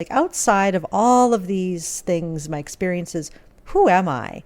Like outside of all of these things, my experiences, who am I?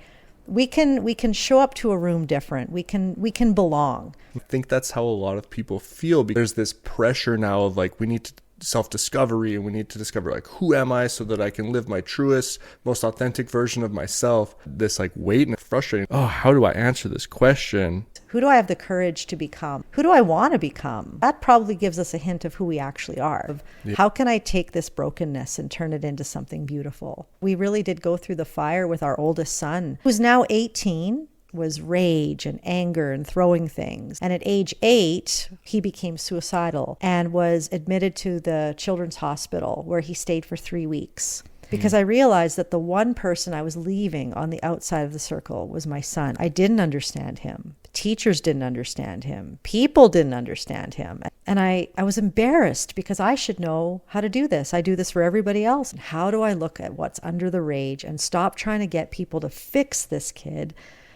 We can show up to a room different. We can belong. I think that's how a lot of people feel, because there's this pressure now of like, we need to self-discovery, and we need to discover like, who am I, so that I can live my truest, most authentic version of myself. This like weight and frustrating. Oh, how do I answer this question? Who do I have the courage to become? Who do I want to become? That probably gives us a hint of who we actually are. Yeah. How can I take this brokenness and turn it into something beautiful? We really did go through the fire with our oldest son, who's now 18, was rage and anger and throwing things. And at age 8, he became suicidal and was admitted to the children's hospital, where he stayed for 3 weeks. Because I realized that the one person I was leaving on the outside of the circle was my son. I didn't understand him. Teachers didn't understand him. People didn't understand him. And I was embarrassed, because I should know how to do this. I do this for everybody else. And how do I look at what's under the rage and stop trying to get people to fix this kid?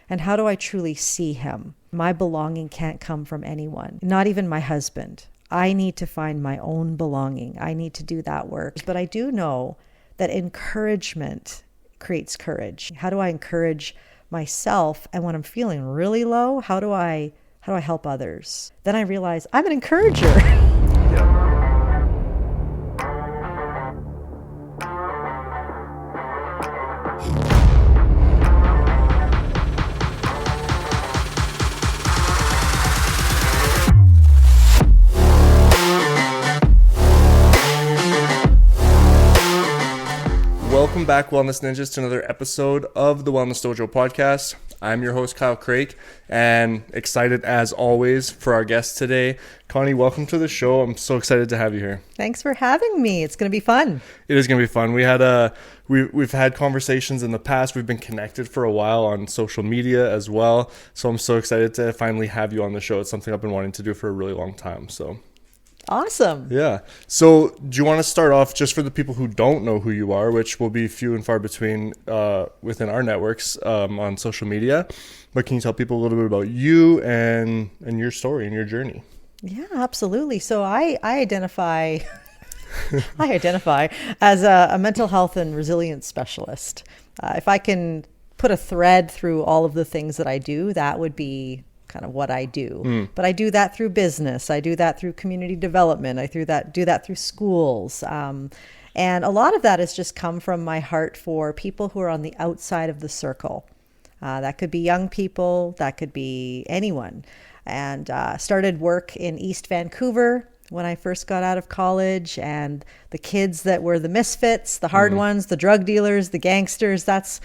And how do I truly see him? My belonging can't come from anyone, not even my husband. I need to find my own belonging. I need to do that work. But I do know that encouragement creates courage. How do I encourage myself? And when I'm feeling really low, how do I help others? Then I realize I'm an encourager. Yeah. Welcome back, Wellness Ninjas, to another episode of the Wellness Dojo podcast. I'm your host, Kyle Craig, and excited as always for our guest today. Connie, welcome to the show. I'm so excited to have you here. Thanks for having me. It's going to be fun. It is going to be fun. We've had conversations in the past. We've been connected for a while on social media as well. So I'm so excited to finally have you on the show. It's something I've been wanting to do for a really long time. So awesome. Yeah. So do you want to start off, just for the people who don't know who you are, which will be few and far between within our networks on social media, but can you tell people a little bit about you and your story and your journey? Yeah, absolutely. So I identify I identify as a mental health and resilience specialist. If I can put a thread through all of the things that I do, that would be kind of what I do. But I do that through business. I do that through community development. I do that through schools. And a lot of that has just come from my heart for people who are on the outside of the circle. That could be young people. That could be anyone. And started work in East Vancouver when I first got out of college, and the kids that were the misfits, the hard ones, the drug dealers, the gangsters, that's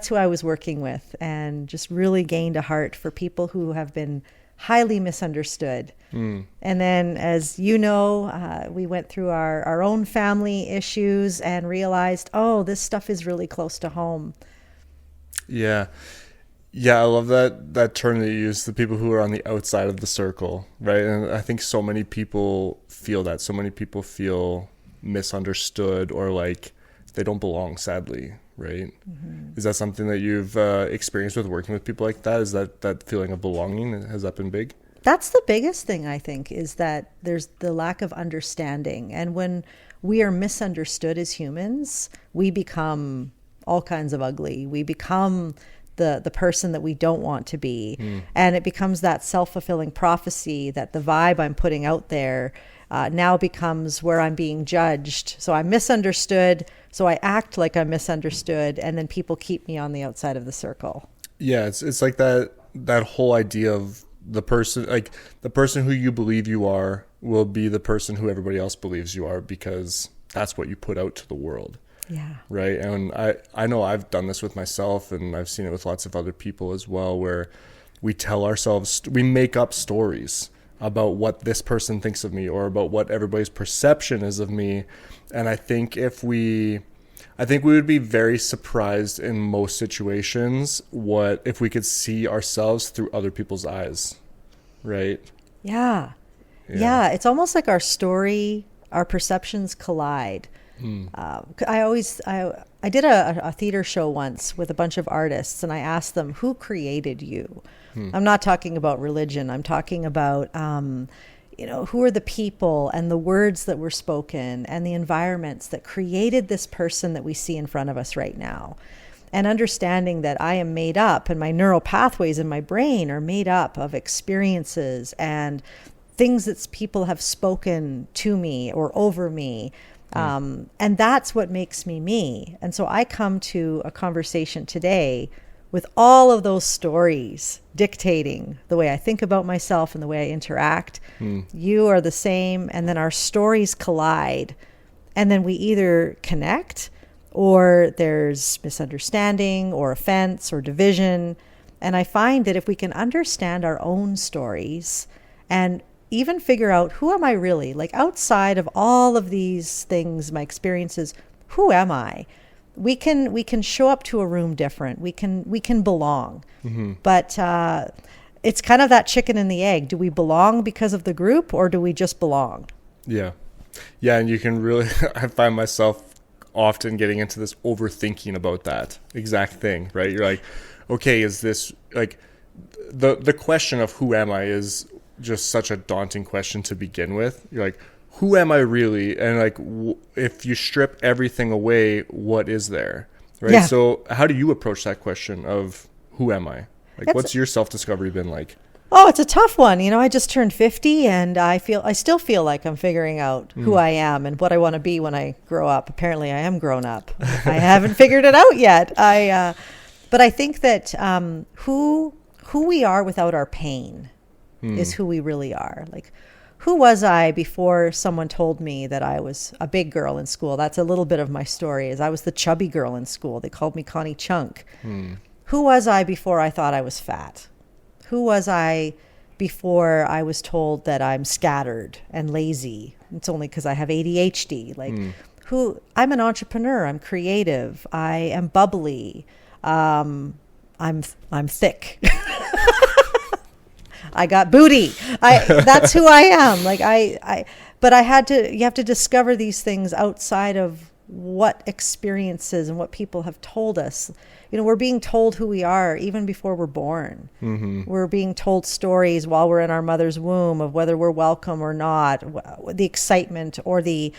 who I was working with, and just really gained a heart for people who have been highly misunderstood. And then, as you know, we went through our own family issues and realized, oh, this stuff is really close to home. Yeah. Yeah, I love that term that you use, the people who are on the outside of the circle, right? And I think so many people feel that. So many people feel misunderstood, or like they don't belong, sadly, right? Is that something that you've experienced with working with people like that? Is that feeling of belonging, has that been big? That's the biggest thing, I think, is that there's the lack of understanding. And when we are misunderstood as humans, we become all kinds of ugly. We become the person that we don't want to be. And it becomes that self-fulfilling prophecy that the vibe I'm putting out there now becomes where I'm being judged. So I'm misunderstood, so I act like I'm misunderstood, and then people keep me on the outside of the circle. Yeah, it's like that whole idea of the person who you believe you are will be the person who everybody else believes you are, because that's what you put out to the world. Yeah. Right. And I know I've done this with myself, and I've seen it with lots of other people as well, where we make up stories about what this person thinks of me, or about what everybody's perception is of me. And I think we would be very surprised in most situations if we could see ourselves through other people's eyes. Right. Yeah. It's almost like our perceptions collide. I did a theater show once with a bunch of artists, and I asked them, who created you? I'm not talking about religion. I'm talking about, who are the people and the words that were spoken and the environments that created this person that we see in front of us right now. And understanding that I am made up, and my neural pathways in my brain are made up of experiences and things that people have spoken to me or over me. And that's what makes me me. And so I come to a conversation today with all of those stories dictating the way I think about myself and the way I interact. You are the same. And then our stories collide. And then we either connect, or there's misunderstanding or offense or division. And I find that if we can understand our own stories and even figure out, who am I really? Like, outside of all of these things, my experiences, who am I? We can show up to a room different. We can belong. But it's kind of that chicken and the egg. Do we belong because of the group, or do we just belong? Yeah. And you can really, I find myself often getting into this overthinking about that exact thing, right? You're like, okay, is this like the question of who am I is just such a daunting question to begin with. You're like, who am I really? And like, if you strip everything away, what is there? Right. Yeah. So how do you approach that question of who am I? Like, what's your self-discovery been like? Oh, it's a tough one. I just turned 50, and I still feel like I'm figuring out who I am and what I want to be when I grow up. Apparently I am grown up. I haven't figured it out yet. But I think that who we are without our pain is who we really are. Like, who was I before someone told me that I was a big girl in school? That's a little bit of my story, is I was the chubby girl in school. They called me Connie Chunk. Who was I before I thought I was fat? Who was I before I was told that I'm scattered and lazy? It's only because I have ADHD. Like, I'm an entrepreneur. I'm creative. I am bubbly. I'm thick. I got booty. That's who I am. Like, but you have to discover these things outside of what experiences and what people have told us. We're being told who we are even before we're born. We're being told stories while we're in our mother's womb of whether we're welcome or not, the excitement or the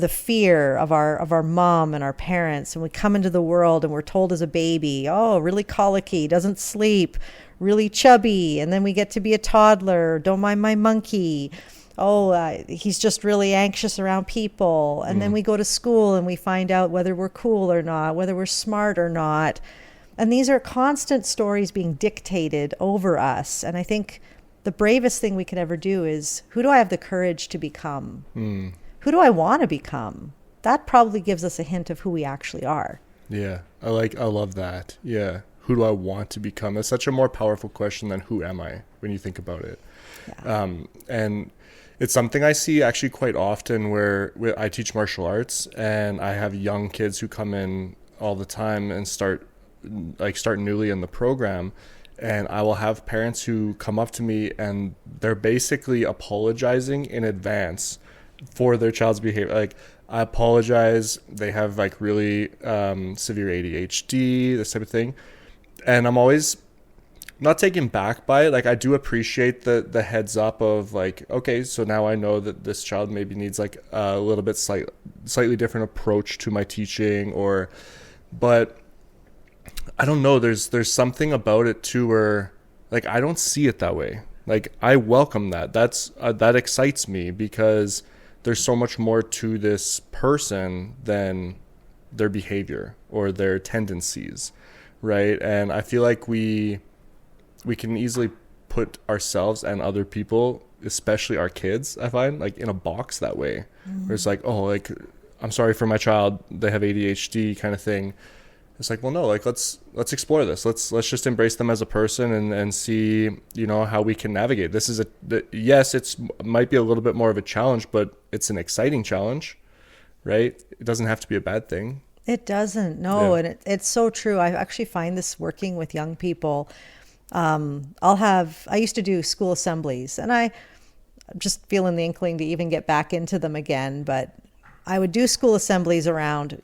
fear of our mom and our parents. And we come into the world and we're told as a baby, oh, really colicky, doesn't sleep, really chubby. And then we get to be a toddler, don't mind my monkey. He's just really anxious around people. And then we go to school and we find out whether we're cool or not, whether we're smart or not. And these are constant stories being dictated over us. And I think the bravest thing we could ever do is, who do I have the courage to become? Who do I want to become? That probably gives us a hint of who we actually are. Yeah, I love that. Yeah. Who do I want to become? That's such a more powerful question than who am I when you think about it. Yeah. And it's something I see actually quite often where I teach martial arts, and I have young kids who come in all the time and start newly in the program. And I will have parents who come up to me and they're basically apologizing in advance for their child's behavior. Like, I apologize. They have like really severe ADHD, this type of thing. And I'm always not taken back by it. Like, I do appreciate the heads up of like, okay, so now I know that this child maybe needs like a little bit slightly different approach to my teaching, but I don't know. There's something about it too where like I don't see it that way. Like, I welcome that. That excites me because there's so much more to this person than their behavior or their tendencies, right? And I feel like we can easily put ourselves and other people, especially our kids, I find, like in a box that way. Where it's like, oh, like, I'm sorry for my child, they have ADHD kind of thing. It's like, well, no, like, let's explore this. Let's just embrace them as a person and see, how we can navigate. This is yes, it's might be a little bit more of a challenge, but it's an exciting challenge, right? It doesn't have to be a bad thing. It doesn't, no. Yeah. And it's so true. I actually find this working with young people. I used to do school assemblies, and I'm just feeling the inkling to even get back into them again, but I would do school assemblies around,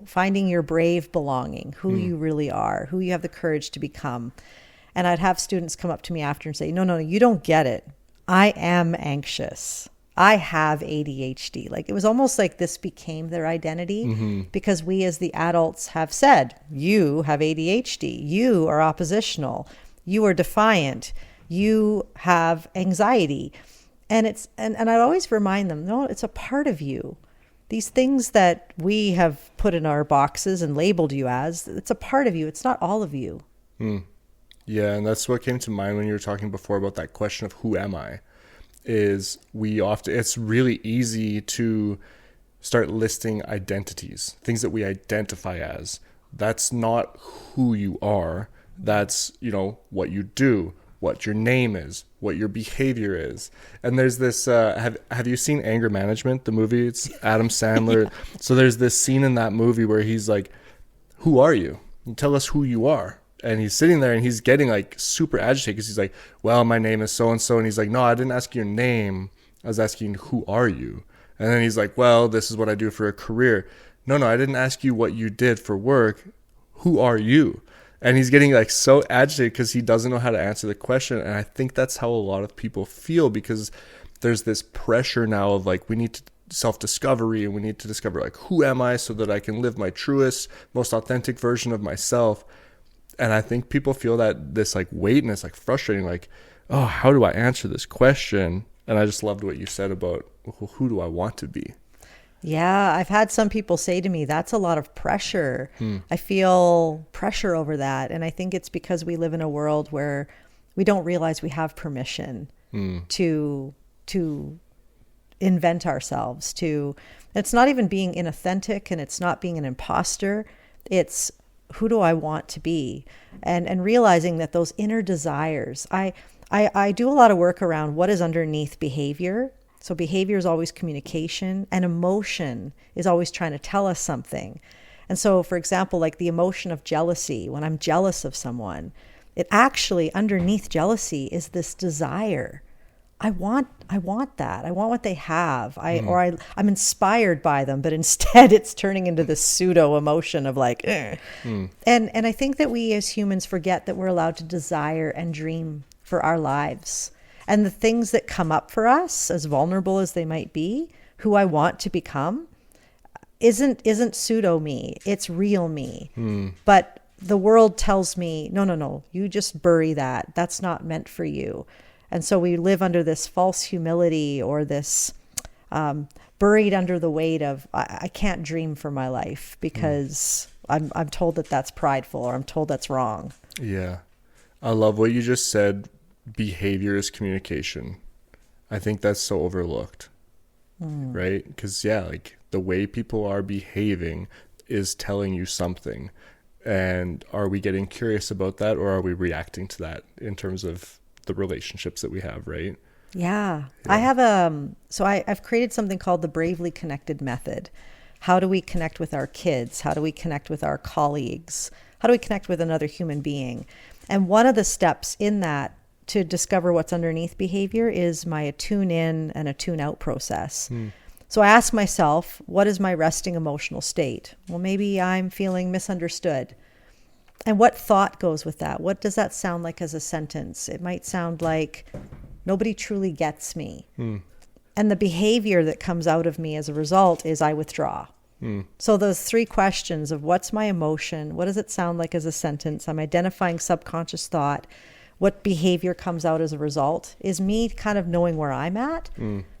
finding your brave belonging, who you really are, who you have the courage to become. And I'd have students come up to me after and say, no, you don't get it. I am anxious. I have ADHD. Like, it was almost like this became their identity because we as the adults have said, you have ADHD, you are oppositional, you are defiant, you have anxiety. And I'd always remind them, no, it's a part of you. These things that we have put in our boxes and labeled you as, it's a part of you. It's not all of you. Yeah, and that's what came to mind when you were talking before about that question of who am I? Is it's really easy to start listing identities, things that we identify as. That's not who you are. That's, what you do, what your name is, what your behavior is. And there's this, have you seen Anger Management, the movie? It's Adam Sandler. Yeah. So there's this scene in that movie where he's like, who are you? Tell us who you are. And he's sitting there and he's getting like super agitated because he's like, well, my name is so-and-so. And he's like, no, I didn't ask your name. I was asking, who are you? And then he's like, well, this is what I do for a career. No, I didn't ask you what you did for work. Who are you? And he's getting like so agitated because he doesn't know how to answer the question. And I think that's how a lot of people feel, because there's this pressure now of like, we need to self-discovery and we need to discover like, who am I so that I can live my truest, most authentic version of myself. And I think people feel that this like weight, and it's like frustrating, like, oh, how do I answer this question? And I just loved what you said about, well, who do I want to be? Yeah, I've had some people say to me, that's a lot of pressure. I feel pressure over that. And I think it's because we live in a world where we don't realize we have permission to invent ourselves. It's not even being inauthentic, and it's not being an imposter. It's, who do I want to be? And realizing that those inner desires, I do a lot of work around what is underneath behavior. So behavior is always communication, and emotion is always trying to tell us something. And so, for example, like the emotion of jealousy, when I'm jealous of someone, it actually underneath jealousy is this desire. I want that. I want what they have. I'm inspired by them, but instead it's turning into this pseudo emotion of like, And I think that we as humans forget that we're allowed to desire and dream for our lives. And the things that come up for us, as vulnerable as they might be, who I want to become, isn't pseudo me. It's real me. But the world tells me, no, you just bury that. That's not meant for you. And so we live under this false humility, or this buried under the weight of, I can't dream for my life because I'm told that that's prideful, or I'm told that's wrong. Yeah. I love what you just said. Behavior is communication. I think that's so overlooked, right? Because like the way people are behaving is telling you something. And are we getting curious about that, or are we reacting to that in terms of the relationships that we have, right? Yeah. I have I've created something called the Bravely Connected method. How do we connect with our kids? How do we connect with our colleagues? How do we connect with another human being? And one of the steps in that to discover what's underneath behavior is my attune in and attune out process. So I ask myself, what is my resting emotional state? Well, maybe I'm feeling misunderstood. And what thought goes with that? What does that sound like as a sentence? It might sound like, nobody truly gets me. And the behavior that comes out of me as a result is I withdraw. So those three questions of what's my emotion? What does it sound like as a sentence? I'm identifying subconscious thought. What behavior comes out as a result is me kind of knowing where I'm at.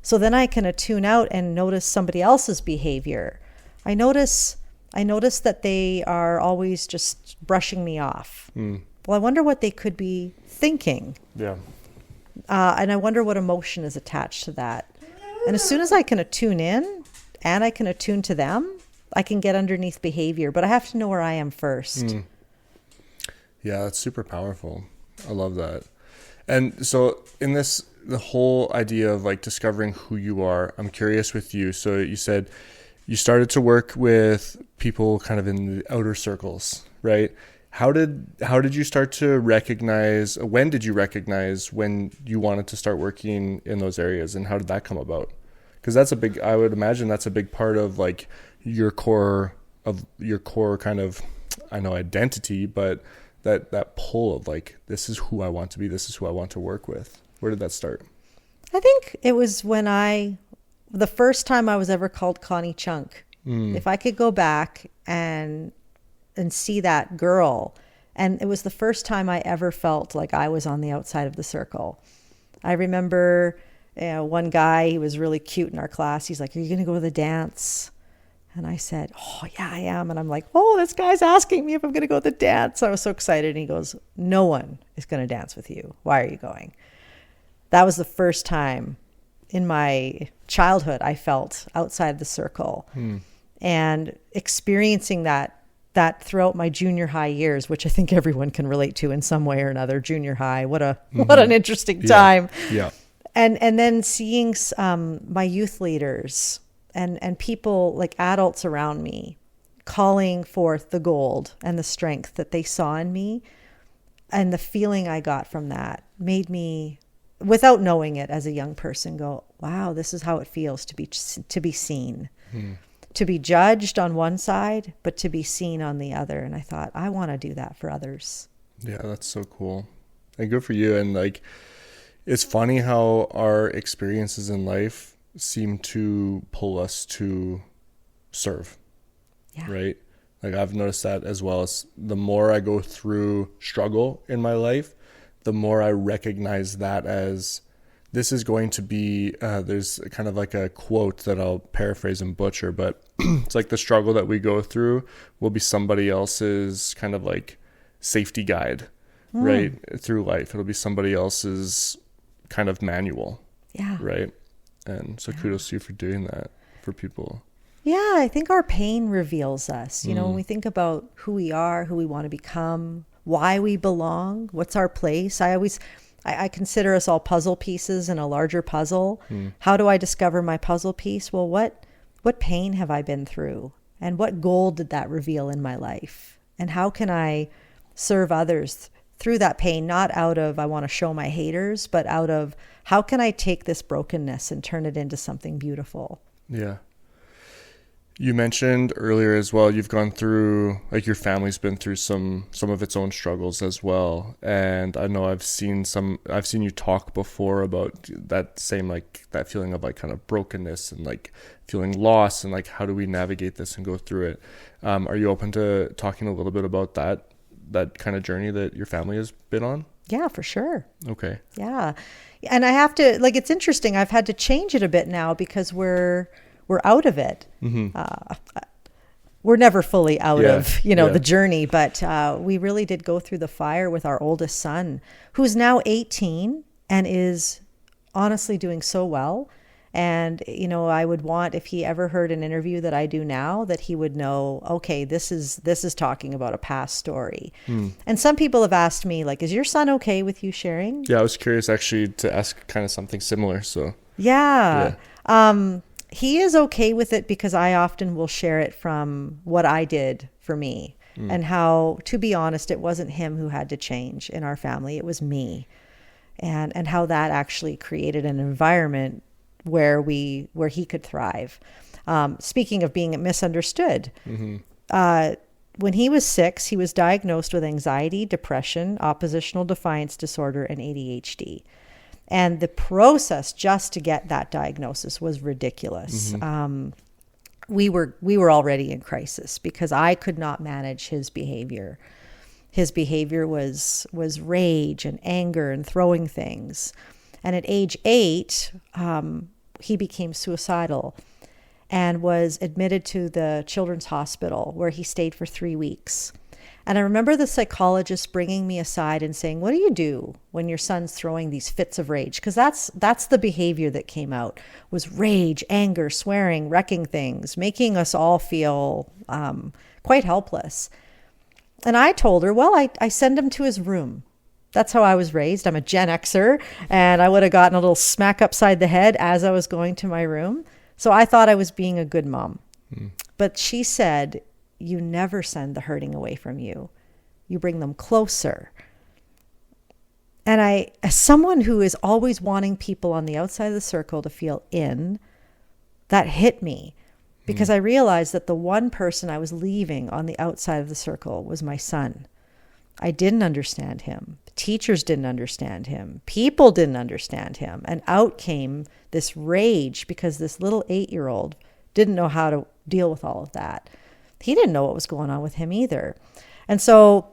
So then I can attune out and notice somebody else's behavior. I notice that they are always just brushing me off. Well, I wonder what they could be thinking. Yeah. And I wonder what emotion is attached to that. And as soon as I can attune in and I can attune to them, I can get underneath behavior. But I have to know where I am first. Yeah, that's super powerful. I love that. And so in this, the whole idea of like discovering who you are, I'm curious with you. So you said you started to work with people kind of in the outer circles, right? How did you start to recognize, when did you recognize when you wanted to start working in those areas, and how did that come about? Because I would imagine that's a big part of like your core kind of, I know, identity, but that pull of like, this is who I want to be, this is who I want to work with. Where did that start? I think it was the first time I was ever called Connie Chunk. If I could go back and see that girl, and it was the first time I ever felt like I was on the outside of the circle. I remember one guy, he was really cute in our class. He's like, "Are you going to go to the dance?" And I said, "Oh, yeah, I am." And I'm like, "Oh, this guy's asking me if I'm going to go to the dance." I was so excited. And he goes, "No one is going to dance with you. Why are you going?" That was the first time in my childhood I felt outside the circle. And experiencing that throughout my junior high years, which I think everyone can relate to in some way or another. Junior high, what an interesting time. Yeah. And then seeing my youth leaders and people like adults around me calling forth the gold and the strength that they saw in me, and the feeling I got from that made me, without knowing it as a young person, go, wow, this is how it feels to be seen. To be judged on one side, but to be seen on the other. And I thought, I want to do that for others. Yeah, that's so cool. And good for you. And like, it's funny how our experiences in life seem to pull us to serve. Yeah. Right? Like, I've noticed that as well. As the more I go through struggle in my life, the more I recognize that as, this is going to be, there's kind of like a quote that I'll paraphrase and butcher, but it's like the struggle that we go through will be somebody else's kind of like safety guide, right? Through life. It'll be somebody else's kind of manual. Yeah. Right. And so kudos to you for doing that for people. Yeah. I think our pain reveals us, when we think about who we are, who we want to become, why we belong, what's our place. I consider us all puzzle pieces in a larger puzzle. How do I discover my puzzle piece? Well, what pain have I been through? And what gold did that reveal in my life? And how can I serve others through that pain, not out of, I want to show my haters, but out of, how can I take this brokenness and turn it into something beautiful? Yeah. You mentioned earlier as well, you've gone through, like, your family's been through some of its own struggles as well. And I know I've seen you talk before about that same, like, that feeling of like kind of brokenness and like feeling lost and like, how do we navigate this and go through it? Are you open to talking a little bit about that kind of journey that your family has been on? Yeah, for sure. Okay. Yeah. And I have to, like, it's interesting. I've had to change it a bit now because we're out of it. We're never fully out of, the journey, but we really did go through the fire with our oldest son, who's now 18 and is honestly doing so well. And, I would want, if he ever heard an interview that I do now, that he would know, okay, this is talking about a past story. And some people have asked me, like, is your son okay with you sharing? Yeah, I was curious actually to ask kind of something similar. So yeah. He is okay with it because I often will share it from what I did for me and how, to be honest, it wasn't him who had to change in our family. It was me, and how that actually created an environment where he could thrive. Speaking of being misunderstood, when he was 6, he was diagnosed with anxiety, depression, oppositional defiance disorder, and ADHD. And the process just to get that diagnosis was ridiculous. We were already in crisis because I could not manage his behavior. His behavior was rage and anger and throwing things. And at age 8, he became suicidal and was admitted to the Children's Hospital, where he stayed for 3 weeks. And I remember the psychologist bringing me aside and saying, what do you do when your son's throwing these fits of rage? Because that's the behavior that came out, was rage, anger, swearing, wrecking things, making us all feel quite helpless. And I told her, well, I send him to his room. That's how I was raised. I'm a Gen Xer, and I would have gotten a little smack upside the head as I was going to my room. So I thought I was being a good mom. But she said, you never send the hurting away from you. You bring them closer. And as someone who is always wanting people on the outside of the circle to feel in, that hit me because I realized that the one person I was leaving on the outside of the circle was my son. I didn't understand him. Teachers didn't understand him. People didn't understand him. And out came this rage because this little 8-year-old didn't know how to deal with all of that. He didn't know what was going on with him either. And so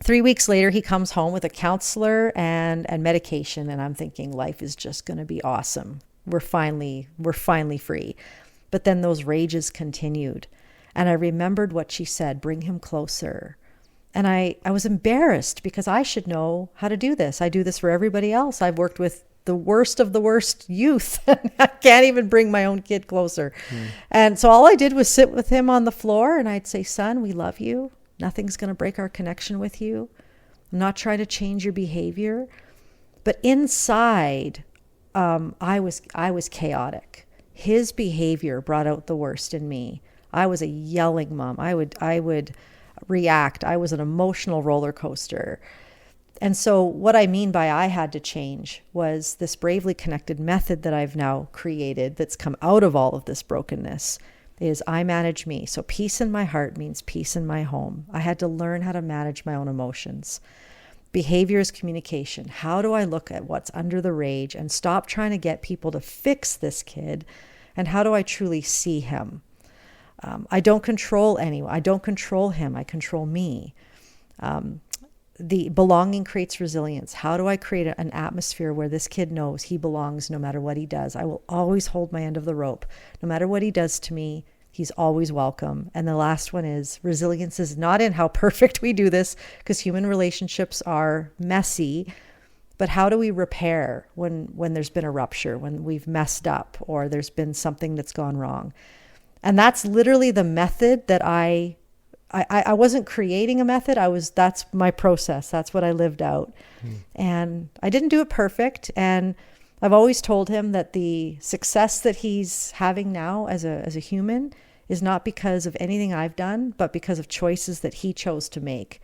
3 weeks later, he comes home with a counselor and medication. And I'm thinking life is just going to be awesome. We're finally free. But then those rages continued. And I remembered what she said, bring him closer. And I was embarrassed because I should know how to do this. I do this for everybody else. I've worked with the worst of the worst youth. I can't even bring my own kid closer. And so all I did was sit with him on the floor and I'd say, son, we love you. Nothing's going to break our connection with you. I'm not trying to change your behavior. But inside, I was chaotic. His behavior brought out the worst in me. I was a yelling mom. I would react. I was an emotional roller coaster. And so what I mean by I had to change was this Bravely Connected method that I've now created that's come out of all of this brokenness is I manage me. So peace in my heart means peace in my home. I had to learn how to manage my own emotions. Behavior is communication. How do I look at what's under the rage and stop trying to get people to fix this kid? And how do I truly see him? I don't control anyone. I don't control him. I control me. The belonging creates resilience. How do I create an atmosphere where this kid knows he belongs no matter what he does? I will always hold my end of the rope. No matter what he does to me, he's always welcome. And the last one is resilience is not in how perfect we do this, because human relationships are messy. But how do we repair when there's been a rupture, when we've messed up or there's been something that's gone wrong? And that's literally the method that I wasn't creating a method. That's my process. That's what I lived out. And I didn't do it perfect. And I've always told him that the success that he's having now as a human is not because of anything I've done, but because of choices that he chose to make.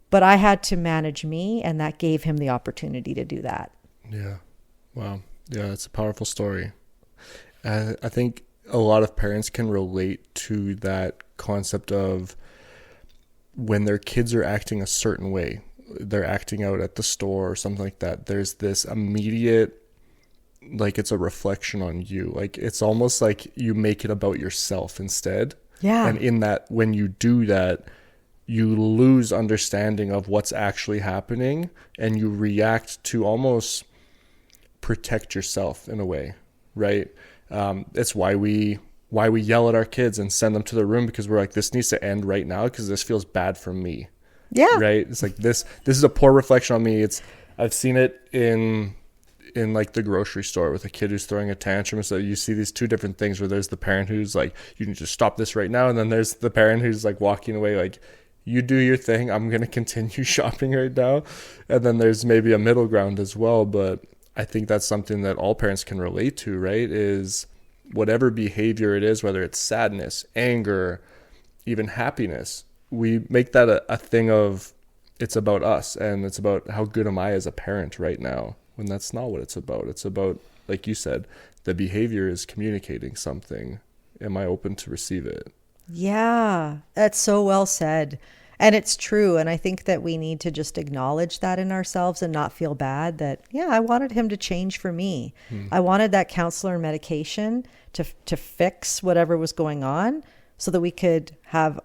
But I had to manage me, and that gave him the opportunity to do that. Yeah. Wow. Yeah, it's a powerful story. I think a lot of parents can relate to that concept of when their kids are acting a certain way, they're acting out at the store or something like that. There's this immediate, like it's a reflection on you. Like it's almost like you make it about yourself instead. Yeah. And in that, when you do that, you lose understanding of what's actually happening and you react to almost protect yourself in a way, right? It's why we yell at our kids and send them to their room, because we're like, this needs to end right now because this feels bad for me. Yeah. Right. It's like this is a poor reflection on me. I've seen it in like the grocery store with a kid who's throwing a tantrum. So you see these two different things where there's the parent who's like, you need to stop this right now. And then there's the parent who's like walking away like, you do your thing. I'm going to continue shopping right now. And then there's maybe a middle ground as well. But I think that's something that all parents can relate to, right? Is whatever behavior it is, whether it's sadness, anger, even happiness, we make that a thing of it's about us and it's about how good am I as a parent right now, when that's not what it's about. It's about, like you said, the behavior is communicating something. Am I open to receive it? Yeah, that's so well said. And it's true. And I think that we need to just acknowledge that in ourselves and not feel bad that, yeah, I wanted him to change for me. I wanted that counselor and medication to fix whatever was going on so that we could have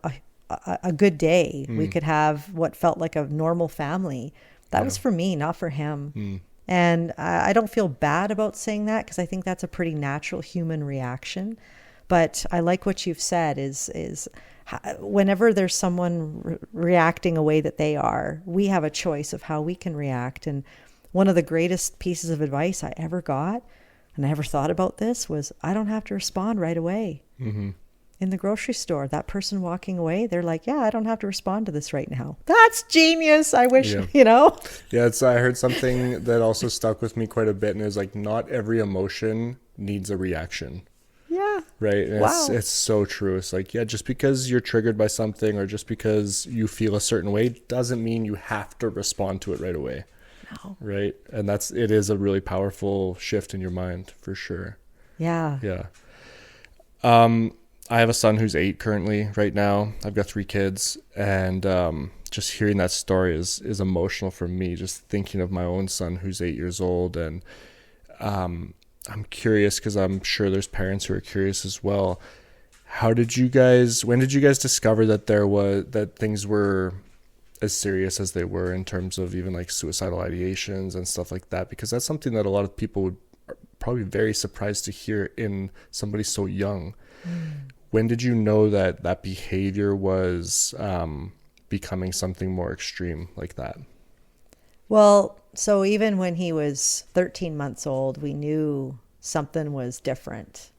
a good day. We could have what felt like a normal family. That was for me, not for him. And I don't feel bad about saying that because I think that's a pretty natural human reaction. But I like what you've said is whenever there's someone reacting a way that they are, we have a choice of how we can react. And one of the greatest pieces of advice I ever got, and I ever thought about this, was I don't have to respond right away. In the grocery store, that person walking away, they're like, yeah, I don't have to respond to this right now. That's genius. I wish, you know? Yeah, I heard something that also stuck with me quite a bit, and it was like, not every emotion needs a reaction. Yeah. Right. And wow. It's so true. It's like, yeah, just because you're triggered by something or just because you feel a certain way doesn't mean you have to respond to it right away. No. Right. And it is a really powerful shift in your mind for sure. Yeah. Yeah. I have a son who's 8 currently right now. I've got 3 kids, and just hearing that story is emotional for me, just thinking of my own son who's 8 years old. And I'm curious, because I'm sure there's parents who are curious as well. When did you guys discover that things were as serious as they were in terms of even like suicidal ideations and stuff like that? Because that's something that a lot of people would probably be very surprised to hear in somebody so young. When did you know that behavior was becoming something more extreme like that? Well, so even when he was 13 months old, we knew something was different.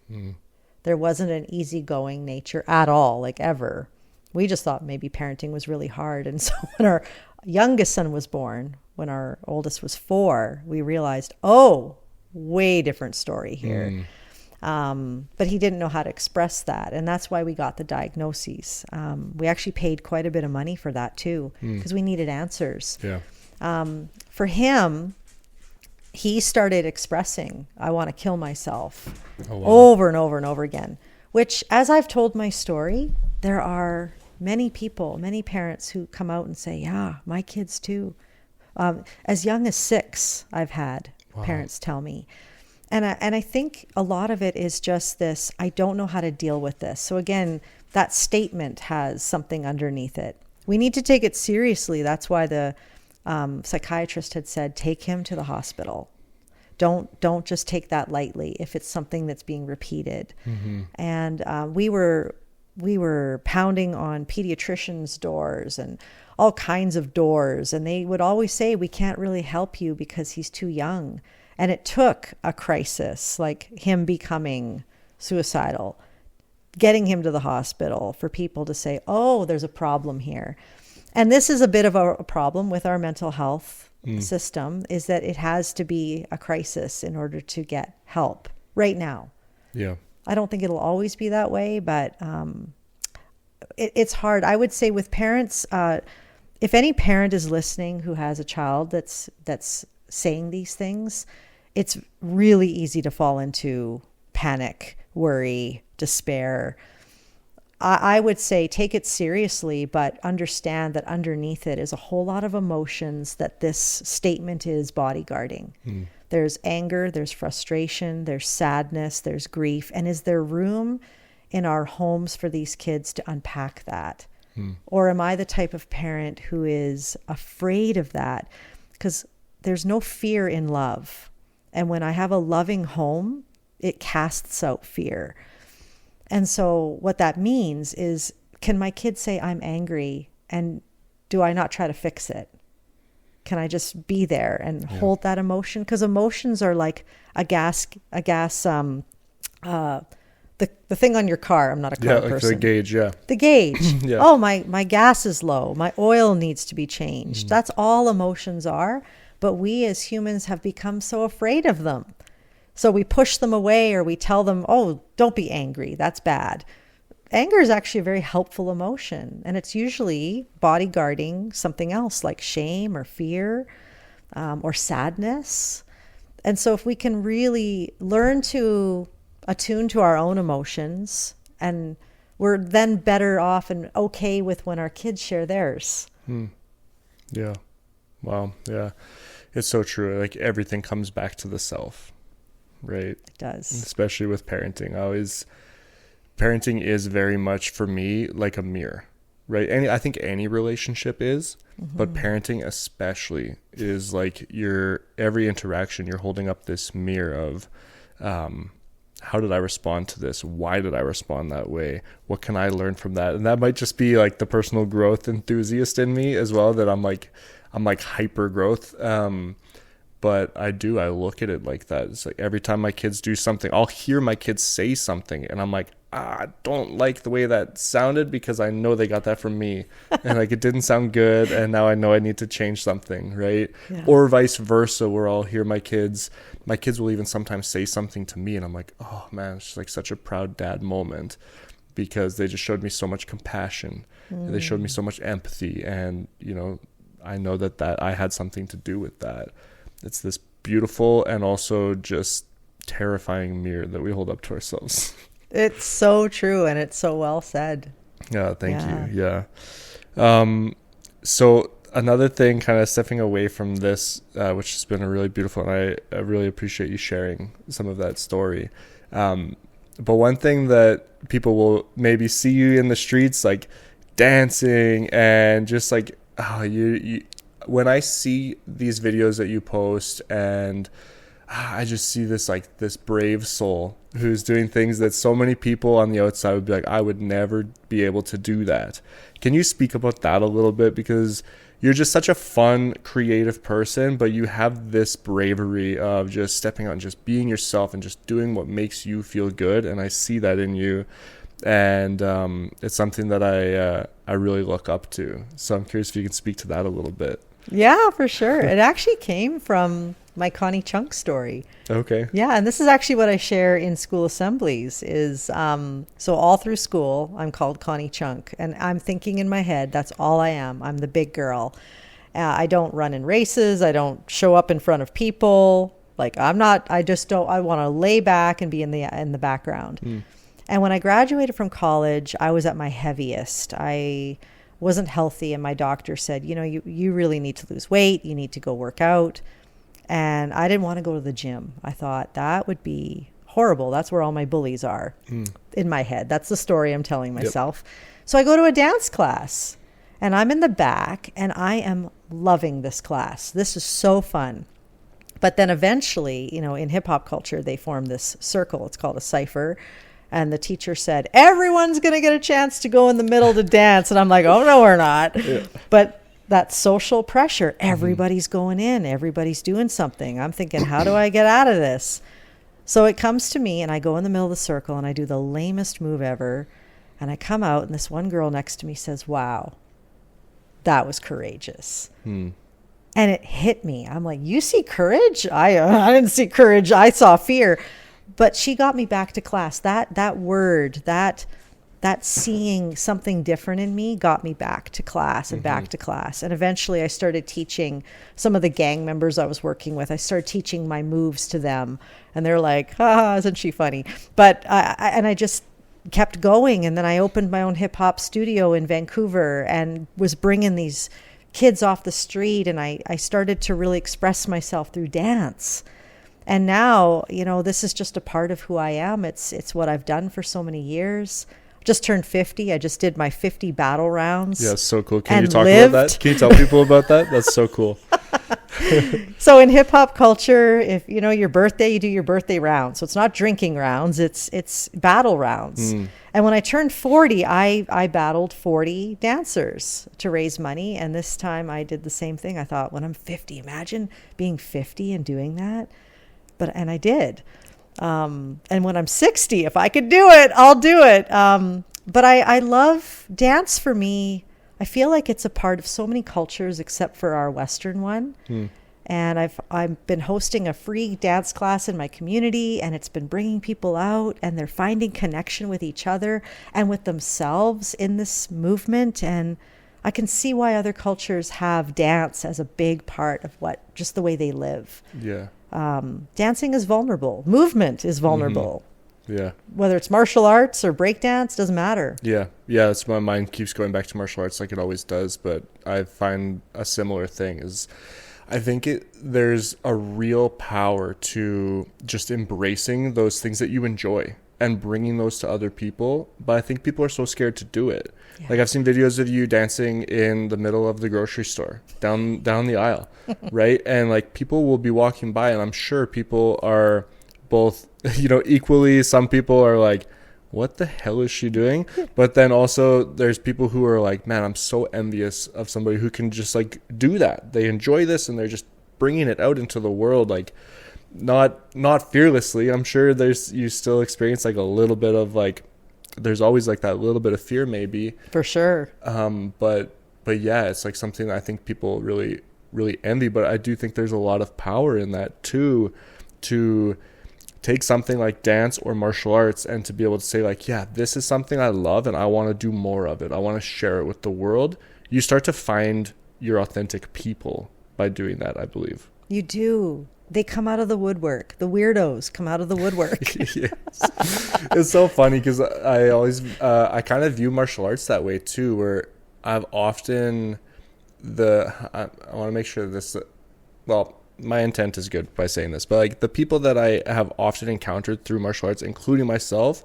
There wasn't an easygoing nature at all, like ever. We just thought maybe parenting was really hard. And so when our youngest son was born, when our oldest was 4, we realized, oh, way different story here. But he didn't know how to express that. And that's why we got the diagnoses. We actually paid quite a bit of money for that too, because we needed answers. Yeah. For him, he started expressing, I want to kill myself, over and over and over again, which, as I've told my story, there are many people, many parents who come out and say, yeah, my kids too. As young as 6, I've had parents tell me. And I think a lot of it is just this, I don't know how to deal with this. So again, that statement has something underneath it. We need to take it seriously. That's why the psychiatrist had said, take him to the hospital. Don't just take that lightly if it's something that's being repeated. And we were pounding on pediatricians' doors and all kinds of doors. And they would always say, we can't really help you because he's too young. And it took a crisis, like him becoming suicidal, getting him to the hospital, for people to say, oh, there's a problem here. And this is a bit of a problem with our mental health system, is that it has to be a crisis in order to get help right now. Yeah. I don't think it'll always be that way, but it's hard. I would say with parents, if any parent is listening who has a child that's saying these things, it's really easy to fall into panic, worry, despair. I would say take it seriously, but understand that underneath it is a whole lot of emotions that this statement is bodyguarding. There's anger, there's frustration, there's sadness, there's grief. And is there room in our homes for these kids to unpack that? Or am I the type of parent who is afraid of that? Because there's no fear in love. And when I have a loving home, it casts out fear. And so what that means is, can my kids say I'm angry, and do I not try to fix it? Can I just be there and hold that emotion? Because emotions are like a gas, the thing on your car. I'm not a car person. Like the gauge, The gauge. Oh, my gas is low. My oil needs to be changed. That's all emotions are. But we as humans have become so afraid of them. So we push them away, or we tell them, oh, don't be angry. That's bad. Anger is actually a very helpful emotion. And it's usually bodyguarding something else like shame or fear or sadness. And so if we can really learn to attune to our own emotions, and we're then better off and okay with when our kids share theirs. Yeah. Wow. Yeah. It's so true. Like everything comes back to the self, right? It does. Especially with parenting. Parenting is very much for me like a mirror, right? I think any relationship is, but parenting especially is like every interaction, you're holding up this mirror of, how did I respond to this? Why did I respond that way? What can I learn from that? And that might just be like the personal growth enthusiast in me as well, that I'm like hyper growth. But I look at it like that. It's like every time my kids do something, I'll hear my kids say something and I'm like, I don't like the way that sounded, because I know they got that from me and like it didn't sound good. And now I know I need to change something. Right. Yeah. Or vice versa, where I'll hear my kids will even sometimes say something to me and I'm like, oh man, it's just like such a proud dad moment, because they just showed me so much compassion and they showed me so much empathy. And, I know that I had something to do with that. It's this beautiful and also just terrifying mirror that we hold up to ourselves. It's so true, and it's so well said. Yeah, thank you. Yeah. So another thing, kind of stepping away from this, which has been a really beautiful, and I really appreciate you sharing some of that story. But one thing that people will maybe see you in the streets, like dancing and just like, you when I see these videos that you post, and I just see this brave soul who's doing things that so many people on the outside would be like, I would never be able to do that. Can you speak about that a little bit? Because you're just such a fun, creative person, but you have this bravery of just stepping out and just being yourself and just doing what makes you feel good. And I see that in you. And it's something that I really look up to. So I'm curious if you can speak to that a little bit. Yeah, for sure. It actually came from my Connie Chunk story. Okay. Yeah, and this is actually what I share in school assemblies is, so all through school, I'm called Connie Chunk. And I'm thinking in my head, that's all I am. I'm the big girl. I don't run in races. I don't show up in front of people. Like, I want to lay back and be in the background. And when I graduated from college, I was at my heaviest. I wasn't healthy, and my doctor said, you really need to lose weight. You need to go work out. And I didn't want to go to the gym. I thought that would be horrible. That's where all my bullies are in my head. That's the story I'm telling myself. Yep. So I go to a dance class, and I'm in the back, and I am loving this class. This is so fun. But then eventually, in hip hop culture, they form this circle. It's called a cypher. And the teacher said, everyone's going to get a chance to go in the middle to dance. And I'm like, oh, no, we're not. Yeah. But that social pressure, everybody's going in, everybody's doing something. I'm thinking, how do I get out of this? So it comes to me, and I go in the middle of the circle, and I do the lamest move ever. And I come out, and this one girl next to me says, wow, that was courageous. And it hit me. I'm like, you see courage? I didn't see courage. I saw fear. But she got me back to class. That word, that seeing something different in me got me back to class and back to class. And eventually I started teaching some of the gang members I was working with. I started teaching my moves to them. And they're like, isn't she funny? But I just kept going. And then I opened my own hip hop studio in Vancouver and was bringing these kids off the street. And I started to really express myself through dance. And now, this is just a part of who I am. It's what I've done for so many years. Just turned 50. I just did my 50 battle rounds. Yeah, so cool. Can you talk about that? Can you tell people about that? That's so cool. So in hip hop culture, if your birthday, you do your birthday round. So it's not drinking rounds, it's battle rounds. And when I turned 40, I battled 40 dancers to raise money. And this time I did the same thing. I thought, when I'm 50, imagine being 50 and doing that. And I did. And when I'm 60, if I could do it, I'll do it. But I love dance. For me, I feel like it's a part of so many cultures except for our Western one. And I've been hosting a free dance class in my community, and it's been bringing people out, and they're finding connection with each other and with themselves in this movement. And I can see why other cultures have dance as a big part of just the way they live. Yeah. Dancing is vulnerable. Movement is vulnerable. Yeah. Whether it's martial arts or breakdance, doesn't matter. Yeah. That's my mind keeps going back to martial arts like it always does. But I find a similar thing is I think there's a real power to just embracing those things that you enjoy and bringing those to other people. But I think people are so scared to do it. Yeah. Like, I've seen videos of you dancing in the middle of the grocery store, down the aisle, right? And like, people will be walking by, and I'm sure people are both, equally, some people are like, what the hell is she doing? But then also there's people who are like, man, I'm so envious of somebody who can just like do that. They enjoy this and they're just bringing it out into the world, like not fearlessly. I'm sure you still experience like a little bit of like, there's always like that little bit of fear maybe. For sure. But yeah, it's like something that I think people really, really envy. But I do think there's a lot of power in that too, to take something like dance or martial arts and to be able to say like, yeah, this is something I love and I want to do more of it. I want to share it with the world. You start to find your authentic people by doing that, I believe. You do. they come out of the woodwork. The weirdos come out of the woodwork. Yes. It's so funny because I always, I kind of view martial arts that way too, where I've often I want to make sure this, well, my intent is good by saying this, but like the people that I have often encountered through martial arts, including myself,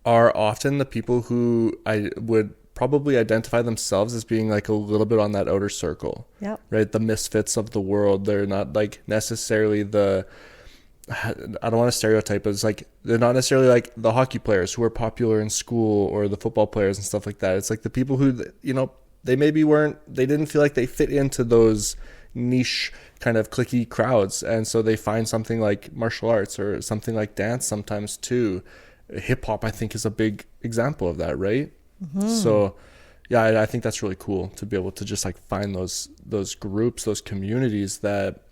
are often the people who I would probably identify themselves as being like a little bit on that outer circle. Yep. Right? The misfits of the world. They're not like necessarily I don't want to stereotype, but it's like they're not necessarily like the hockey players who are popular in school or the football players and stuff like that. It's like the people who, you know, they didn't feel like they fit into those niche kind of cliquey crowds. And so they find something like martial arts or something like dance sometimes too. Hip hop, I think, is a big example of that, right? Mm-hmm. So yeah, I think that's really cool to be able to just like find those groups, those communities that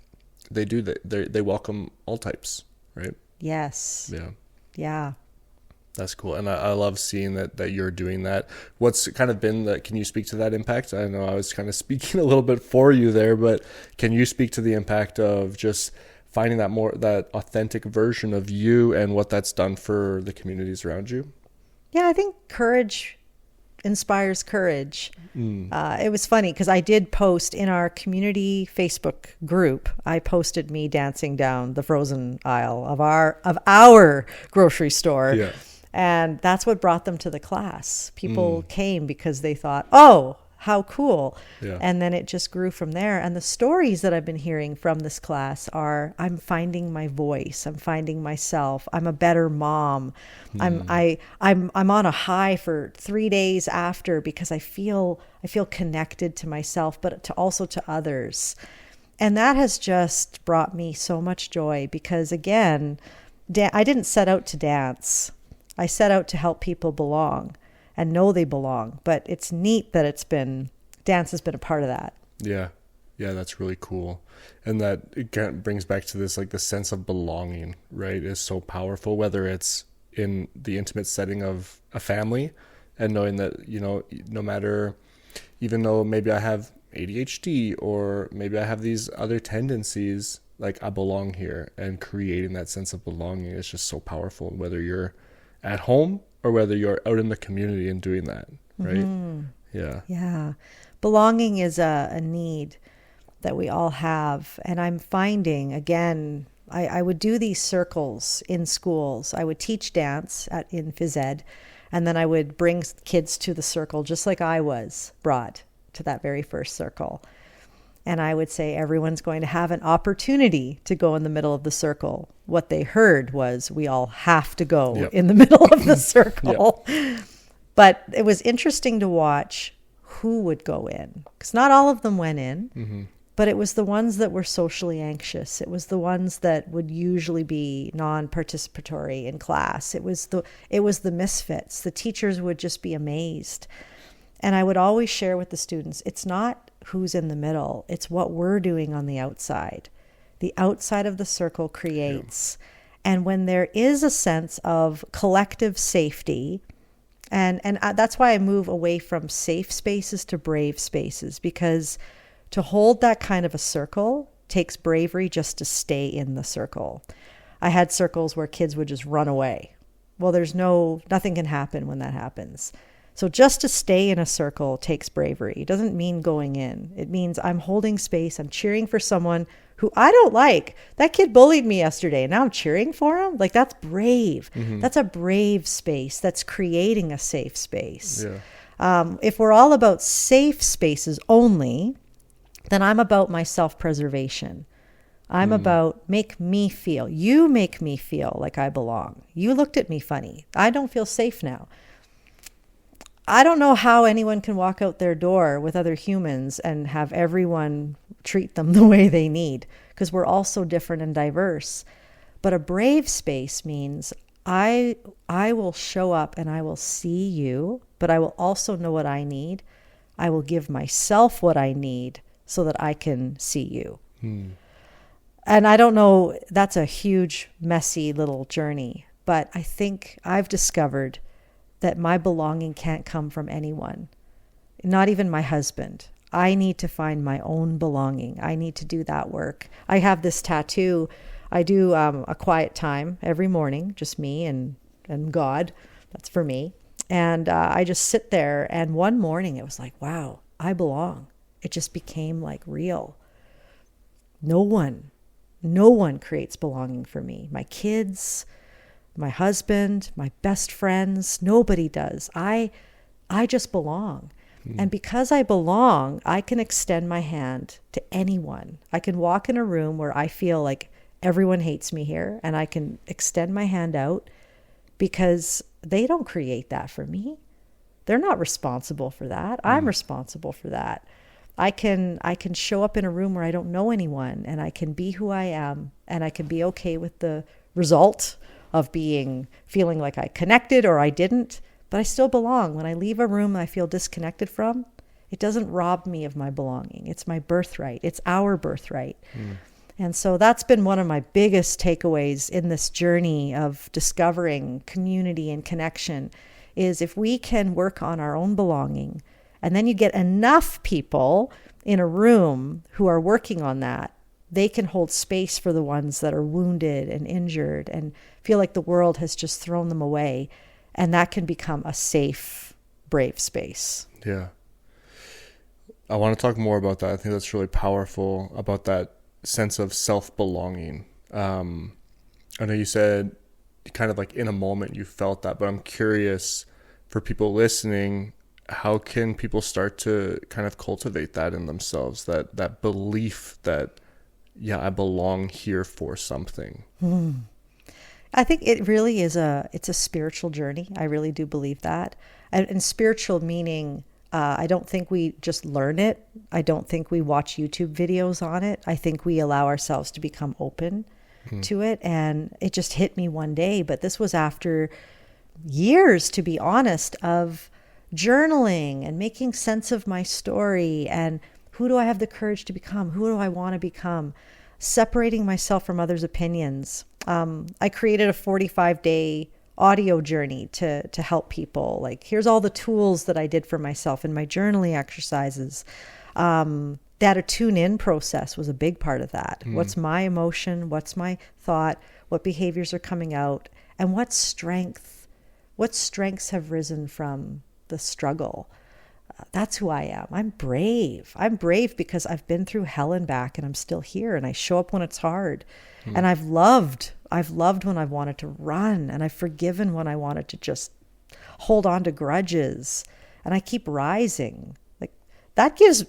they welcome all types, right? Yes. Yeah. That's cool. And I love seeing that you're doing that. What's kind of been can you speak to that impact? I know I was kind of speaking a little bit for you there, but can you speak to the impact of just finding that authentic version of you and what that's done for the communities around you? Yeah, I think courage inspires courage. It was funny because I did post in our community Facebook group. I posted me dancing down the frozen aisle of our grocery store. Yeah. And that's what brought them to the class. People came because they thought, oh, how cool. Yeah. And then it just grew from there. And the stories that I've been hearing from this class are, I'm finding my voice. I'm finding myself. I'm a better mom. I'm on a high for 3 days after because I feel connected to myself, but also to others. And that has just brought me so much joy because, again, I didn't set out to dance. I set out to help people belong and know they belong. But it's neat that dance has been a part of that. Yeah. Yeah, that's really cool. And that again brings back to this, like the sense of belonging, right, is so powerful, whether it's in the intimate setting of a family and knowing that, you know, no matter, even though maybe I have ADHD or maybe I have these other tendencies, like I belong here, and creating that sense of belonging is just so powerful, whether you're at home or whether you're out in the community and doing that, right? Mm-hmm. Yeah. Belonging is a need that we all have. And I'm finding, again, I would do these circles in schools. I would teach dance in phys ed, and then I would bring kids to the circle just like I was brought to that very first circle. And I would say everyone's going to have an opportunity to go in the middle of the circle. What they heard was we all have to go in the middle of the circle. But it was interesting to watch who would go in, because not all of them went in, but it was the ones that were socially anxious. It was the ones that would usually be non-participatory in class. It was the misfits. The teachers would just be amazed. And I would always share with the students, it's not who's in the middle, it's what we're doing on the outside. The outside of the circle creates. Yeah. And when there is a sense of collective safety, and that's why I move away from safe spaces to brave spaces, because to hold that kind of a circle takes bravery just to stay in the circle. I had circles where kids would just run away. Well, nothing can happen when that happens. So just to stay in a circle takes bravery. It doesn't mean going in. It means I'm holding space. I'm cheering for someone who I don't like. That kid bullied me yesterday, and now I'm cheering for him. Like, that's brave. Mm-hmm. That's a brave space. That's creating a safe space. Yeah. If we're all about safe spaces only, then I'm about my self-preservation. I'm about you make me feel like I belong. You looked at me funny. I don't feel safe now. I don't know how anyone can walk out their door with other humans and have everyone treat them the way they need, because we're all so different and diverse. But a brave space means I will show up and I will see you, but I will also know what I need. I will give myself what I need so that I can see you. And I don't know, that's a huge, messy little journey, but I think I've discovered that my belonging can't come from anyone, not even my husband. I need to find my own belonging. I need to do that work. I have this tattoo. I do a quiet time every morning, just me and God. That's for me. And I just sit there. And one morning it was like, wow, I belong. It just became like real. No one creates belonging for me. My kids, my husband, my best friends, nobody does. I just belong. And because I belong, I can extend my hand to anyone. I can walk in a room where I feel like everyone hates me here, and I can extend my hand out because they don't create that for me. They're not responsible for that. I'm responsible for that. I can show up in a room where I don't know anyone, and I can be who I am, and I can be okay with the result of feeling like I connected or I didn't, but I still belong. When I leave a room I feel disconnected from, it doesn't rob me of my belonging. It's my birthright. It's our birthright. And so that's been one of my biggest takeaways in this journey of discovering community and connection, is if we can work on our own belonging, and then you get enough people in a room who are working on that, they can hold space for the ones that are wounded and injured and feel like the world has just thrown them away. And that can become a safe, brave space. Yeah. I want to talk more about that. I think that's really powerful, about that sense of self-belonging. I know you said kind of like in a moment you felt that, but I'm curious for people listening, how can people start to kind of cultivate that in themselves, that belief that, yeah, I belong here for something? I think it really is it's a spiritual journey. I really do believe that. And spiritual meaning, I don't think we just learn it. I don't think we watch YouTube videos on it. I think we allow ourselves to become open to it. And it just hit me one day, but this was after years, to be honest, of journaling and making sense of my story and who do I have the courage to become? Who do I want to become? Separating myself from others' opinions. I created a 45-day audio journey to help people. Like, here's all the tools that I did for myself in my journaling exercises. That a tune-in process was a big part of that. What's my emotion? What's my thought? What behaviors are coming out? And what strengths have risen from the struggle? That's who I am. I'm brave. I'm brave because I've been through hell and back, and I'm still here, and I show up when it's hard. And I've loved when I've wanted to run, and I've forgiven when I wanted to just hold on to grudges, and I keep rising. Like, that gives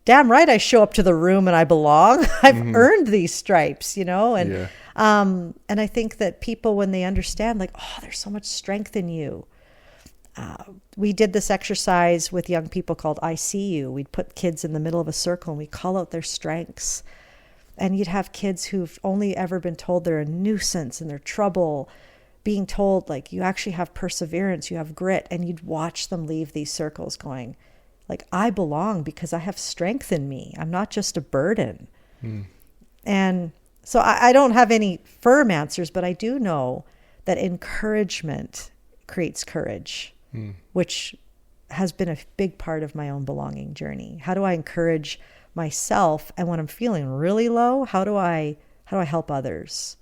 damn right I show up to the room and I belong. I've earned these stripes, and and I think that people, when they understand, like, oh, there's so much strength in you. We did this exercise with young people called I See You. We'd put kids in the middle of a circle and we call out their strengths. And you'd have kids who've only ever been told they're a nuisance and they're trouble, being told, like, you actually have perseverance, you have grit. And you'd watch them leave these circles going, like, I belong because I have strength in me. I'm not just a burden. And so I don't have any firm answers, but I do know that encouragement creates courage, which has been a big part of my own belonging journey. How do I encourage myself? And when I'm feeling really low, how do I help others?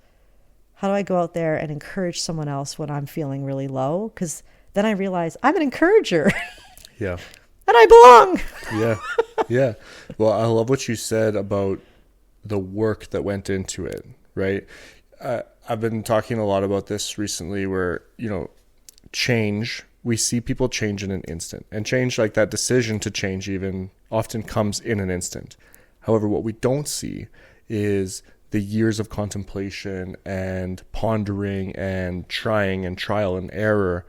How do I go out there and encourage someone else when I'm feeling really low? Because then I realize I'm an encourager. Yeah. And I belong. Yeah. Yeah. Well, I love what you said about the work that went into it, right? I've been talking a lot about this recently where, change, we see people change in an instant, and change, like that decision to change, even often comes in an instant. However, what we don't see is the years of contemplation and pondering and trying and trial and error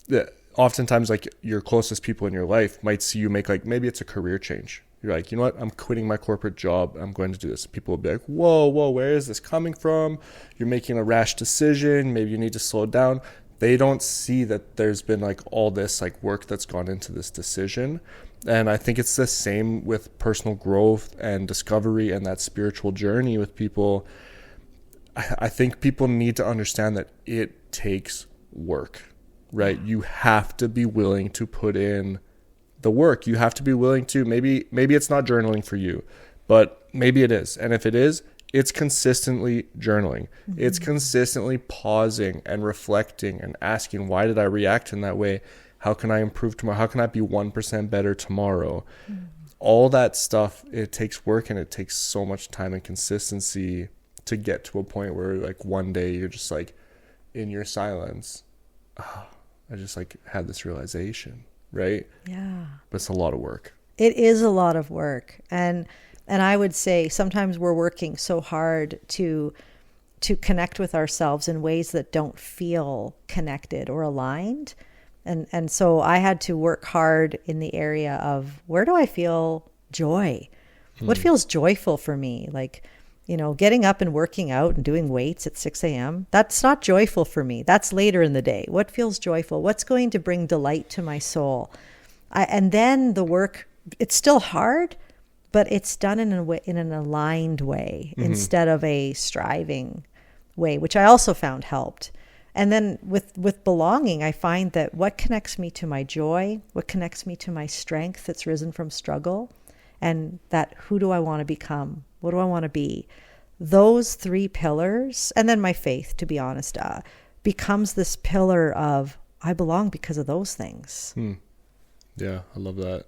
that oftentimes, like, your closest people in your life might see you make, like, maybe it's a career change. You're like, you know what? I'm quitting my corporate job. I'm going to do this. People will be like, whoa, where is this coming from? You're making a rash decision. Maybe you need to slow down. They don't see that there's been, like, all this, like, work that's gone into this decision. And I think it's the same with personal growth and discovery and that spiritual journey with people. I think people need to understand that it takes work, right? You have to be willing to put in the work. You have to be willing to, maybe it's not journaling for you, but maybe it is. And if it is, it's consistently journaling. Mm-hmm. It's consistently pausing and reflecting and asking, why did I react in that way? How can I improve tomorrow? How can I be 1% better tomorrow? Mm-hmm. All that stuff, it takes work, and it takes so much time and consistency to get to a point where like one day you're just like in your silence, oh, I just like had this realization, right? Yeah. But it's a lot of work. It is a lot of work. And I would say sometimes we're working so hard to connect with ourselves in ways that don't feel connected or aligned. And so I had to work hard in the area of, where do I feel joy? What feels joyful for me? Like, getting up and working out and doing weights at 6 a.m., that's not joyful for me. That's later in the day. What feels joyful? What's going to bring delight to my soul? And then the work, it's still hard, but it's done in an aligned way instead of a striving way, which I also found helped. And then with belonging, I find that what connects me to my joy, what connects me to my strength that's risen from struggle, and that who do I want to become? What do I want to be? Those three pillars, and then my faith, to be honest, becomes this pillar of, I belong because of those things. Yeah, I love that.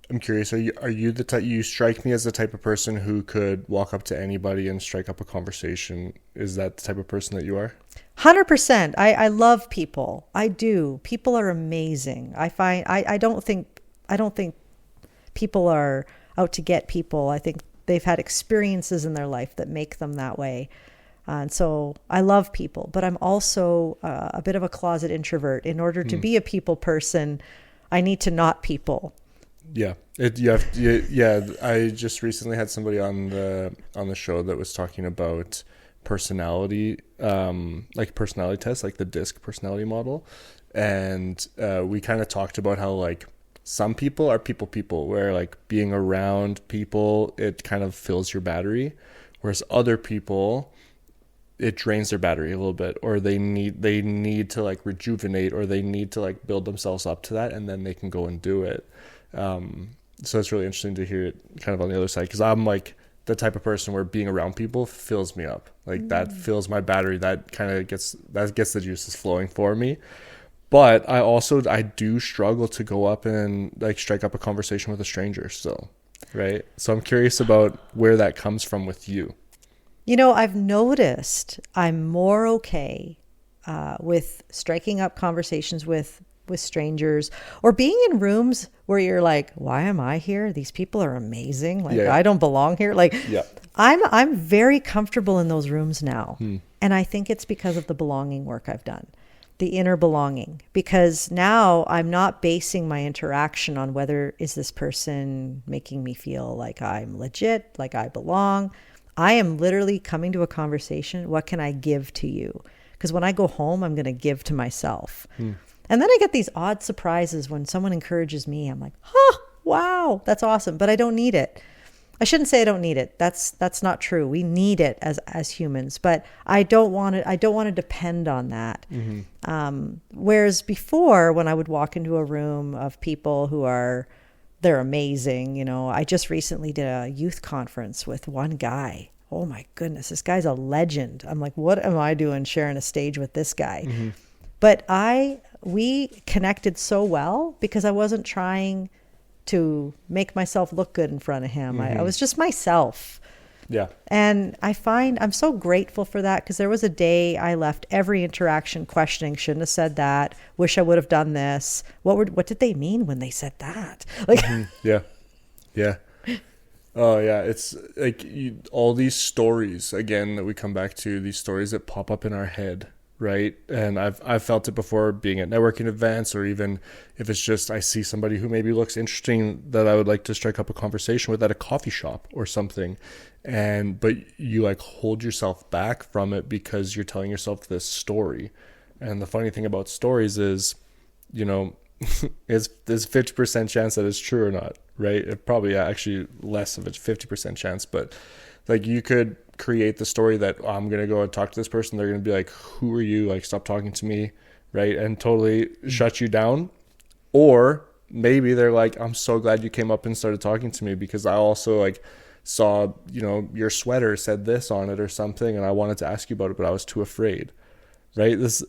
I'm curious, are you the type, you strike me as the type of person who could walk up to anybody and strike up a conversation. Is that the type of person that you are? 100%. I love people. I do. People are amazing. I don't think people are out to get people. I think they've had experiences in their life that make them that way. And so I love people, but I'm also a bit of a closet introvert. In order to be a people person, I need to not people. Yeah. I just recently had somebody on the show that was talking about personality, like personality tests, like the DISC personality model. And we kind of talked about how like some people are people, where like being around people, it kind of fills your battery. Whereas other people, it drains their battery a little bit, or they need to like rejuvenate, or they need to like build themselves up to that, and then they can go and do it. So it's really interesting to hear it kind of on the other side, because I'm like the type of person where being around people fills me up. Like that fills my battery. That kind of gets the juices flowing for me. But I do struggle to go up and like strike up a conversation with a stranger still, right? So I'm curious about where that comes from with you. I've noticed I'm more okay with striking up conversations with strangers, or being in rooms where you're like, why am I here? These people are amazing. Like, I don't belong here. Like, I'm very comfortable in those rooms now. And I think it's because of the belonging work I've done, the inner belonging, because now I'm not basing my interaction on whether is this person making me feel like I'm legit, like I belong. I am literally coming to a conversation. What can I give to you? Because when I go home, I'm going to give to myself. And then I get these odd surprises when someone encourages me. I'm like, oh, wow, that's awesome. But I don't need it. I shouldn't say I don't need it. That's not true. We need it as humans, but I don't want it. I don't want to depend on that. Whereas before, when I would walk into a room of people they're amazing. I just recently did a youth conference with one guy. Oh my goodness, this guy's a legend. I'm like, what am I doing sharing a stage with this guy? But we connected so well because I wasn't trying to make myself look good in front of him. I was just myself. Yeah. And I find I'm so grateful for that, because there was a day I left every interaction questioning, shouldn't have said that, wish I would have done this. What did they mean when they said that? Like, Yeah. Oh yeah. It's like all these stories again that we come back to, these stories that pop up in our head. Right. And I've felt it before, being at networking events, or even if it's just I see somebody who maybe looks interesting that I would like to strike up a conversation with at a coffee shop or something. But you like hold yourself back from it because you're telling yourself this story. And the funny thing about stories is, there's 50% chance that it's true or not. Right. It probably actually less of a 50% chance, but like you could create the story that I'm going to go and talk to this person. They're going to be like, who are you? Like, stop talking to me. Right. And totally shut you down. Or maybe they're like, I'm so glad you came up and started talking to me because I also like saw, you know, your sweater said this on it or something, and I wanted to ask you about it, but I was too afraid. Right? That's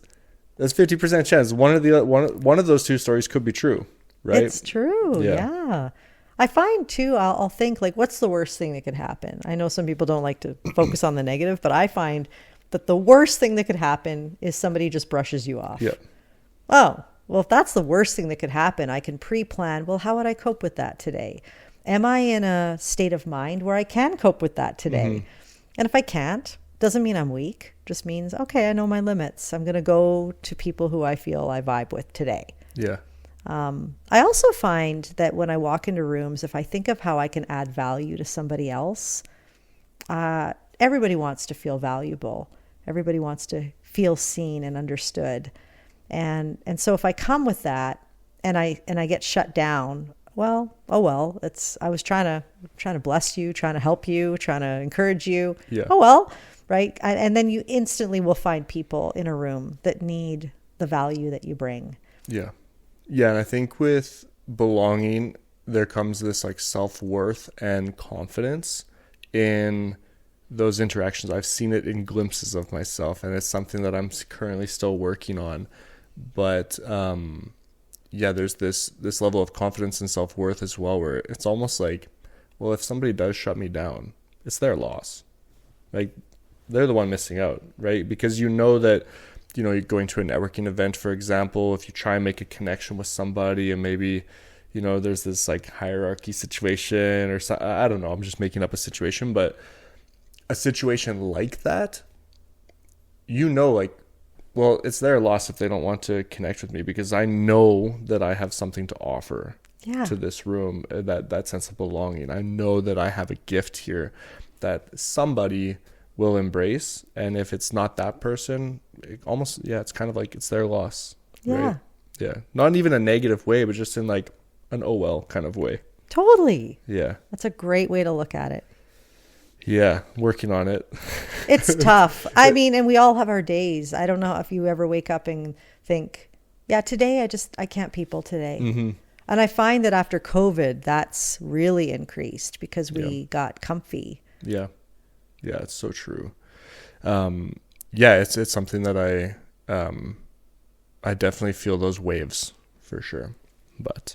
50% chance. One of those two stories could be true. Right? It's true. Yeah. I find too, I'll think like, what's the worst thing that could happen? I know some people don't like to focus on the negative, but I find that the worst thing that could happen is somebody just brushes you off. Yeah. Oh, well, if that's the worst thing that could happen, I can pre-plan, well, how would I cope with that today? Am I in a state of mind where I can cope with that today? And if I can't, doesn't mean I'm weak. Just means, okay, I know my limits. I'm going to go to people who I feel I vibe with today. Yeah. I also find that when I walk into rooms, if I think of how I can add value to somebody else, everybody wants to feel valuable. Everybody wants to feel seen and understood. And so if I come with that and I get shut down, well, I was trying to bless you, trying to help you, trying to encourage you. Yeah. Oh, well, right. And then you instantly will find people in a room that need the value that you bring. Yeah. Yeah. And I think with belonging, there comes this like self-worth and confidence in those interactions. I've seen it in glimpses of myself, and it's something that I'm currently still working on. But yeah, there's this level of confidence and self-worth as well, where it's almost like, well, if somebody does shut me down, it's their loss. Like, they're the one missing out, right? Because you know that, you know, you're going to a networking event, for example, if you try and make a connection with somebody and maybe, you know, there's this like hierarchy situation or so, I don't know, I'm just making up a situation, but a situation like that, you know, like, well, it's their loss if they don't want to connect with me, because I know that I have something to offer to this room, that sense of belonging. I know that I have a gift here that somebody will embrace. And if it's not that person, it's kind of like it's their loss. Yeah. Right? Yeah. Not even a negative way, but just in like an oh well kind of way. Totally. Yeah. That's a great way to look at it. Yeah, working on it. It's tough. I mean, and we all have our days. I don't know if you ever wake up and think, yeah, today I can't people today. Mm-hmm. And I find that after COVID, that's really increased because we got comfy. Yeah. Yeah, it's so true. Yeah, it's something that I definitely feel those waves for sure. But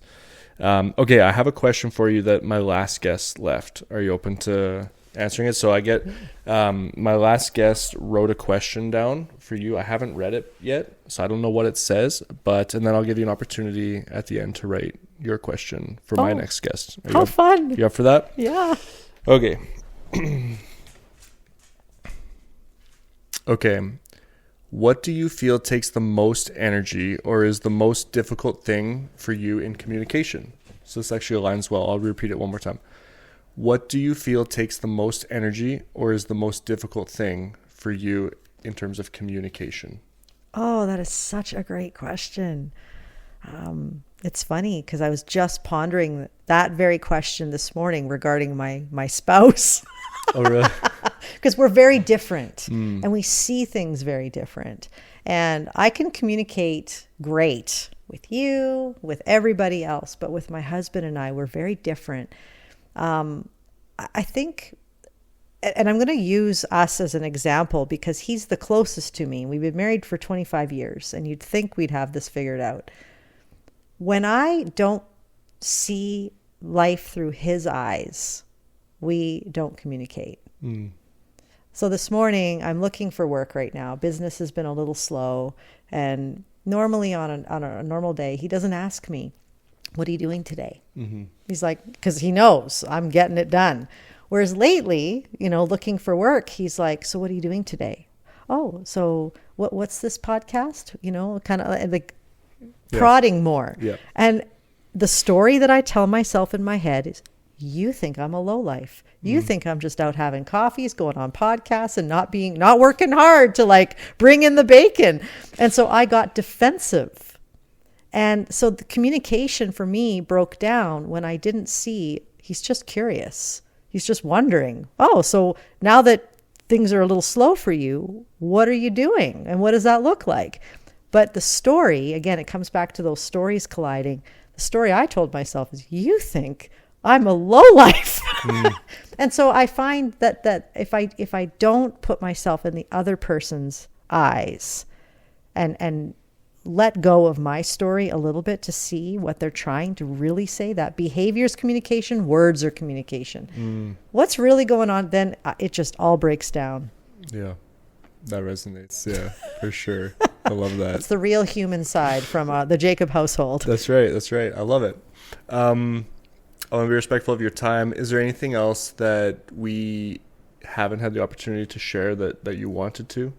okay, I have a question for you that my last guest left. Are you open to answering it? So I get my last guest wrote a question down for you. I haven't read it yet, so I don't know what it says, and then I'll give you an opportunity at the end to write your question for my next guest. How fun. You up for that? Yeah. Okay. Okay. What do you feel takes the most energy or is the most difficult thing for you in communication? So this actually aligns well. I'll repeat it one more time. What do you feel takes the most energy or is the most difficult thing for you in terms of communication? Oh, that is such a great question. It's funny because I was just pondering that very question this morning regarding my spouse. Oh, really? Because we're very different and we see things very different. And I can communicate great with you, with everybody else, but with my husband and I, we're very different. I think, and I'm going to use us as an example because he's the closest to me. We've been married for 25 years and you'd think we'd have this figured out. When I don't see life through his eyes, we don't communicate. So this morning I'm looking for work right now. Business has been a little slow, and normally on a normal day, he doesn't ask me, what are you doing today? Mm-hmm. He's like, because he knows I'm getting it done. Whereas lately, looking for work, he's like, so what are you doing today? Oh, so what's this podcast? Kind of like prodding more. Yeah. And the story that I tell myself in my head is, you think I'm a lowlife. You think I'm just out having coffees, going on podcasts and not working hard to bring in the bacon. And so I got defensive. And so the communication for me broke down when I didn't see, he's just curious. He's just wondering, oh, so now that things are a little slow for you, what are you doing? And what does that look like? But the story, again, it comes back to those stories colliding. The the story I told myself is, you think I'm a lowlife. And so I find that if I don't put myself in the other person's eyes and let go of my story a little bit to see what they're trying to really say, that behavior is communication, words are communication. What's really going on, then it just all breaks down. Yeah, that resonates. Yeah, for sure. I love that. It's the real human side from the Jakab household. That's right. That's right. I love it. I want to be respectful of your time. Is there anything else that we haven't had the opportunity to share that you wanted to?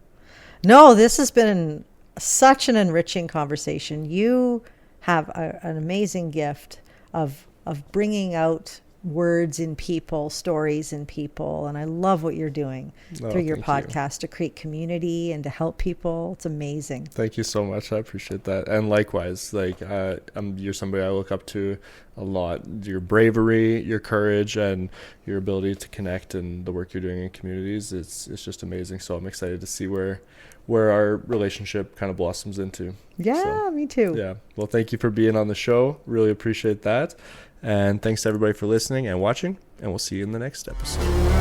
No, this has been such an enriching conversation. You have an amazing gift of bringing out words in people, stories in people, and I love what you're doing through your podcast to create community and to help people. It's amazing. Thank you so much. I appreciate that. And likewise, like you're somebody I look up to a lot. Your bravery, your courage, and your ability to connect and the work you're doing in communities, it's just amazing. So I'm excited to see where our relationship kind of blossoms into. Yeah, so, me too. Yeah. Well, thank you for being on the show. Really appreciate that. And thanks to everybody for listening and watching, and we'll see you in the next episode.